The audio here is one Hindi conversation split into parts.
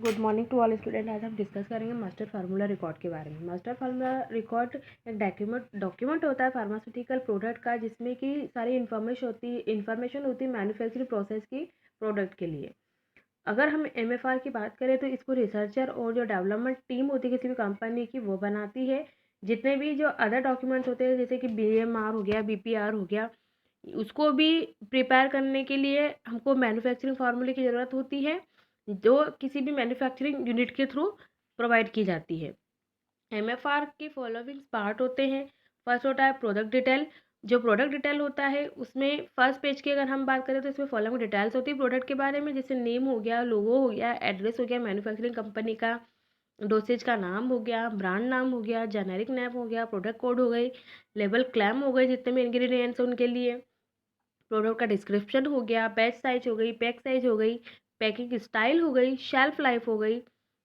Good morning to all student. आज हम डिस्कस करेंगे मास्टर फार्मूला रिकॉर्ड के बारे में। मास्टर फार्मूला रिकॉर्ड एक डॉक्यूमेंट होता है फार्मास्यूटिकल प्रोडक्ट का, जिसमें कि सारी इन्फॉर्मेशन होती है मैन्युफैक्चरिंग प्रोसेस की प्रोडक्ट के लिए। अगर हम MFR की बात करें तो इसको रिसर्चर और जो डेवलपमेंट टीम होती है किसी भी कंपनी की वो बनाती है। जितने भी जो अदर डॉक्यूमेंट्स होते हैं जैसे कि BMR हो गया, BPR हो गया, उसको भी प्रिपेयर करने के लिए हमको मैन्युफैक्चरिंग फार्मूले की ज़रूरत होती है, जो किसी भी मैन्युफैक्चरिंग यूनिट के थ्रू प्रोवाइड की जाती है। MFR के फॉलोइंग पार्ट होते हैं। फर्स्ट होता है प्रोडक्ट डिटेल। जो प्रोडक्ट डिटेल होता है उसमें फर्स्ट पेज की अगर हम बात करें तो इसमें फॉलोइंग डिटेल्स होती है प्रोडक्ट के बारे में, जैसे नेम हो गया, लोगो हो गया, एड्रेस हो गया मैन्युफैक्चरिंग कंपनी का, डोसेज का नाम हो गया, ब्रांड नाम हो गया, जेनेरिक नेम हो गया, प्रोडक्ट कोड हो गई, लेबल क्लेम हो गए जितने भी इंग्रेडिएंट्स हैं उनके लिए, प्रोडक्ट का डिस्क्रिप्शन हो गया, बैच साइज हो गई, पैक साइज हो गई, पैकिंग स्टाइल हो गई, शेल्फ लाइफ हो गई,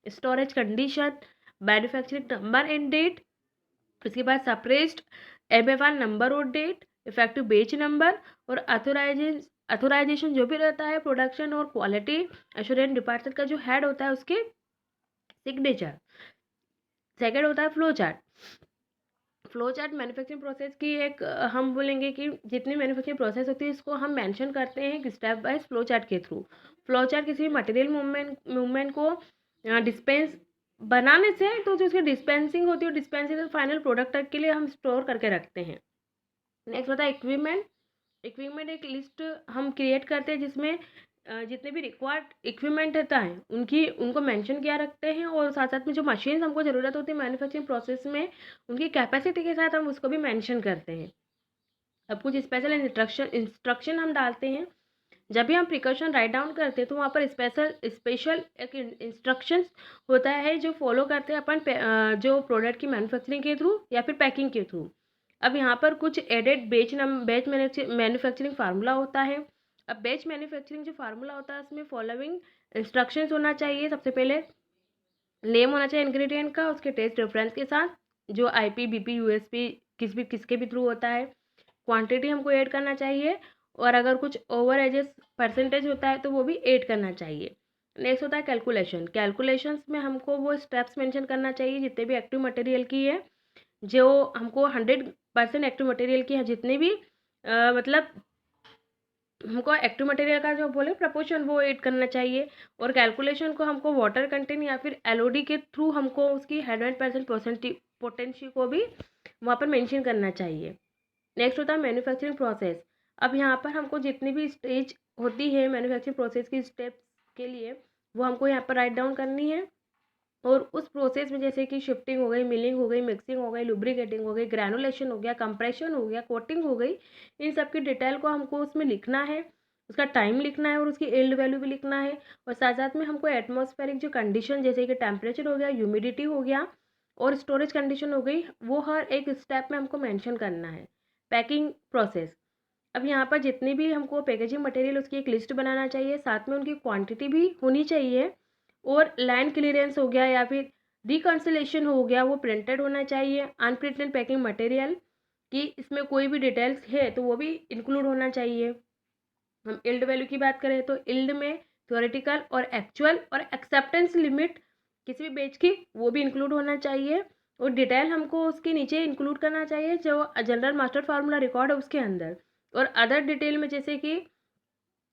storage condition, manufacturing number and date, उसके बाद सप्रेस्ड MFR नंबर और डेट, इफेक्टिव बेच नंबर, और अथोराइजेशन जो भी रहता है प्रोडक्शन और क्वालिटी एश्योरेंस डिपार्टमेंट का जो हेड होता है उसके सिग्नेचर। सेकेंड होता है फ्लो चार्ट मैन्युफैक्चरिंग प्रोसेस की एक हम बोलेंगे कि जितनी मैन्युफैक्चरिंग प्रोसेस होती है इसको हम मेंशन करते हैं स्टेप बाय फ्लो चार्ट के थ्रू। फ्लो चार्ट किसी भी मटेरियल मूवमेंट को डिस्पेंस बनाने से तो जो उसकी डिस्पेंसिंग होती है डिस्पेंसिंग फाइनल प्रोडक्ट तक के लिए हम स्टोर करके रखते हैं। नेक्स्ट होता है इक्विपमेंट एक लिस्ट हम क्रिएट करते हैं जिसमें जितने भी रिक्वायर्ड इक्विपमेंट रहता है उनको मेंशन किया रखते हैं, और साथ साथ में जो मशीन हमको ज़रूरत होती है मैन्युफैक्चरिंग प्रोसेस में उनकी कैपेसिटी के साथ हम उसको भी मेंशन करते हैं। अब कुछ स्पेशल इंस्ट्रक्शन हम डालते हैं। जब भी हम प्रिकॉशन राइट डाउन करते हैं तो वहाँ पर स्पेशल एक इंस्ट्रक्शंस होता है जो फॉलो करते हैं अपन जो प्रोडक्ट की मैन्युफैक्चरिंग के थ्रू या फिर पैकिंग के थ्रू। अब यहाँ पर कुछ एडेड बैच मैन्युफैक्चरिंग फार्मूला होता है। अब बैच मैन्युफैक्चरिंग जो फार्मूला होता है उसमें फॉलोइंग इंस्ट्रक्शंस होना चाहिए। सबसे पहले नेम होना चाहिए इंग्रेडिएंट का उसके टेस्ट रेफरेंस के साथ, जो IP BP USP किसके भी थ्रू होता है। क्वांटिटी हमको ऐड करना चाहिए, और अगर कुछ ओवर एजेस परसेंटेज होता है तो वो भी ऐड करना चाहिए। नेक्स्ट होता है कैलकुलेशंस में हमको वो स्टेप्स मेंशन करना चाहिए जितने भी एक्टिव मटेरियल की है, जो हमको 100% एक्टिव मटेरियल की है जितने भी मतलब हमको एक्टिव मटेरियल का जो बोले प्रपोर्शन वो ऐड करना चाहिए, और कैलकुलेशन को हमको वाटर कंटेंट या फिर LOD के थ्रू हमको उसकी 100% पोटेंशियल को भी वहाँ पर मेंशन करना चाहिए। नेक्स्ट होता है मैन्युफैक्चरिंग प्रोसेस। अब यहाँ पर हमको जितनी भी स्टेज होती है मैन्युफैक्चरिंग प्रोसेस की स्टेप्स के लिए वो हमको यहाँ पर राइट डाउन करनी है, और उस प्रोसेस में जैसे कि शिफ्टिंग हो गई, मिलिंग हो गई, मिक्सिंग हो गई, लुब्रिकेटिंग हो गई, ग्रैनुलेशन हो गया, कंप्रेशन हो गया, कोटिंग हो गई, इन सब की डिटेल को हमको उसमें लिखना है, उसका टाइम लिखना है और उसकी यील्ड वैल्यू भी लिखना है। और साथ साथ में हमको एटमॉस्फेरिक जो कंडीशन जैसे कि टेम्परेचर हो गया, ह्यूमिडिटी हो गया और स्टोरेज कंडीशन हो गई, वो हर एक स्टेप में हमको मेंशन करना है। Packing process. अब यहाँ पर जितनी भी हमको पैकेजिंग मटेरियल उसकी एक लिस्ट बनाना चाहिए, साथ में उनकी क्वांटिटी भी होनी चाहिए, और लैंड क्लियरेंस हो गया या फिर रिकंसिलेशन हो गया वो प्रिंटेड होना चाहिए। अनप्रिंटेड पैकिंग मटेरियल कि इसमें कोई भी डिटेल्स है तो वो भी इंक्लूड होना चाहिए। हम इल्ड वैल्यू की बात करें तो इल्ड में थ्योरेटिकल और एक्चुअल और एक्सेप्टेंस लिमिट किसी भी बेच की वो भी इंक्लूड होना चाहिए, और डिटेल हमको उसके नीचे इंक्लूड करना चाहिए जो जनरल मास्टर फार्मूला रिकॉर्ड है उसके अंदर। और अदर डिटेल में जैसे कि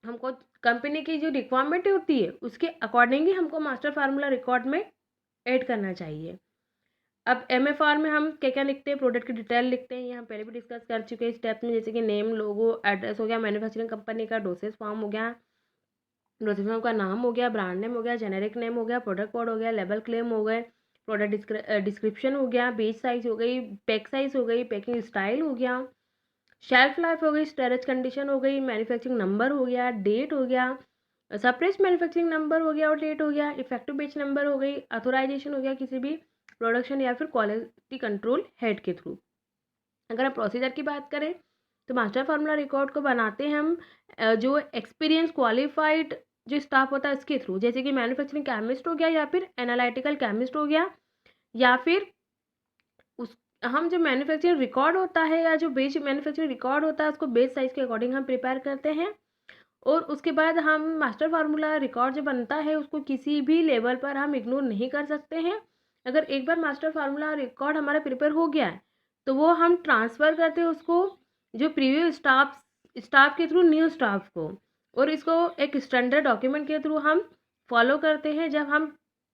हमको कंपनी की जो रिक्वायरमेंट होती है उसके अकॉर्डिंग ही हमको मास्टर फार्मूला रिकॉर्ड में ऐड करना चाहिए। अब MFR में हम क्या क्या लिखते हैं, प्रोडक्ट की डिटेल लिखते हैं, ये हम पहले भी डिस्कस कर चुके हैं स्टेप में, जैसे कि नेम, लोगो, एड्रेस हो गया, मैन्युफैक्चरिंग कंपनी का डोसेज फॉर्म हो गया, डोसेज फॉर्म का नाम हो गया, ब्रांड नेम हो गया, जेनेरिक नेम हो गया, प्रोडक्ट कोड हो गया, लेबल क्लेम हो गए, प्रोडक्ट डिस्क्रिप्शन हो गया, बेच साइज हो गई, पैक साइज हो गई, पैकिंग स्टाइल हो गया, शेल्फ लाइफ हो गई, स्टोरेज कंडीशन हो गई, मैन्युफैक्चरिंग नंबर हो गया, डेट हो गया, सप्रेस्ड मैन्युफैक्चरिंग नंबर हो गया और डेट हो गया, इफेक्टिव बेच नंबर हो गई, अथोराइजेशन हो गया किसी भी प्रोडक्शन या फिर क्वालिटी कंट्रोल हेड के थ्रू। अगर हम प्रोसीजर की बात करें तो मास्टर फार्मूला रिकॉर्ड को बनाते हैं हम जो एक्सपीरियंस क्वालिफाइड जो स्टाफ होता है इसके थ्रू, जैसे कि मैन्युफैक्चरिंग केमिस्ट हो गया या फिर एनालिटिकल केमिस्ट हो गया, या फिर उस हम जो मैन्युफैक्चरिंग रिकॉर्ड होता है या जो बेच मैन्युफैक्चरिंग रिकॉर्ड होता है उसको बेच साइज के अकॉर्डिंग हम प्रिपेयर करते हैं, और उसके बाद हम मास्टर फार्मूला रिकॉर्ड जो बनता है उसको किसी भी लेवल पर हम इग्नोर नहीं कर सकते हैं। अगर एक बार मास्टर फार्मूला रिकॉर्ड हमारा प्रिपेयर हो गया है तो वो हम ट्रांसफ़र करते हैं उसको जो प्रीवियस स्टाफ के थ्रू न्यू स्टाफ को, और इसको एक स्टैंडर्ड डॉक्यूमेंट के थ्रू हम फॉलो करते हैं जब हम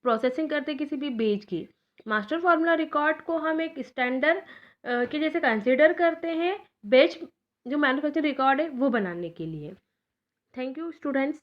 प्रोसेसिंग करते हैं किसी भी पेज की। मास्टर फार्मूला रिकॉर्ड को हम एक स्टैंडर्ड के जैसे कंसिडर करते हैं बेच जो मैन्युफैक्चर रिकॉर्ड है वो बनाने के लिए। Thank you students.